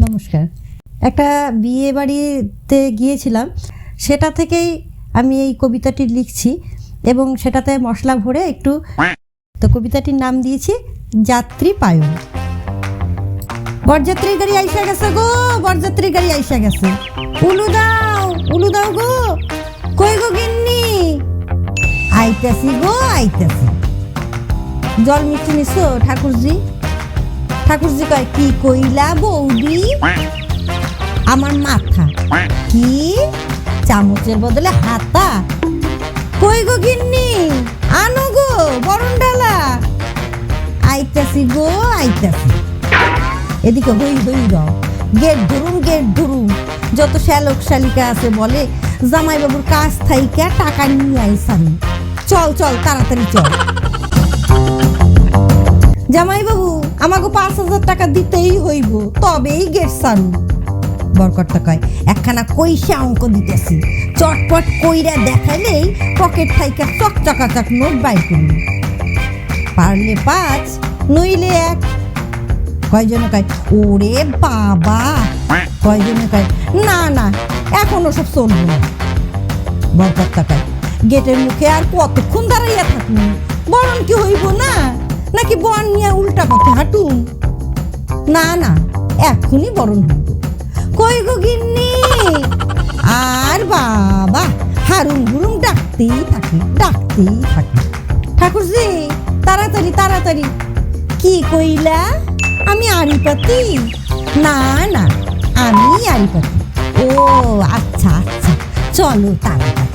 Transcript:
নমস্কার। একটা বিয়ে বাড়িতে গিয়েছিলাম, সেটা থেকেই আমি এই কবিতাটি লিখছি এবং সেটাতে মশলা ভরে একটু, তো কবিতাটির নাম দিয়েছি যাত্রী পায়ন। বরযাত্রীর গাড়ি আইসা গেছে গো, বরযাত্রীর গাড়ি আইসা গেছে। উলু দাও গো, কই গো গিন্নি? আইতাছি গো, আইতাছি। জল মিষ্টি নিছো ঠাকুরজি? ঠাকুরজি কয়, কি কইলা বৌদি? আমার মাথা। কি চামচের বদলে হাতা? কই গো গিন্নি, আনো গো বরণ ডালা। আইতাছি গো, আইতাছি। এদিকে হই হই র, গেট ধরুম। যত শ্যালক শালিকা আছে বলে জামাইবাবুর কাছ থাইকা টাকা নিয়ে আইসানি। চল তাড়াতাড়ি চল। জামাইবাবু, আমাকে 5,000 টাকা দিতেই হইব, তবেই গেট সারু। বরকর্তা কয়, একখানা কইসা অঙ্ক দিতেছি, চটপট কইরা দেখাইলেই পকেট থাইকা চকচকাচক নোট বাই করবি। পারলে 5, নইলে 1। কয়জনে কয়, ওরে বাবা। কয়জনে কয়, না এখনো সব চলবে না। বরকর্তা কয়, গেটের মুখে আর কতক্ষণ দাঁড়াইয়া থাকুন? বরণ কি হইব না, নাকি বন নিয়ে উল্টা পথে হাঁটুন? না এখনই বরণ হইব। কই গো গিন্নি? আর বাবা হারুম হুরুম ডাকতেই থাকে। ঠাকুরজি, তাড়াতাড়ি। কি কইলা? আমি আড়িপাতি? না আমি আড়িপাতি। ও আচ্ছা, চলো তাড়াতাড়ি।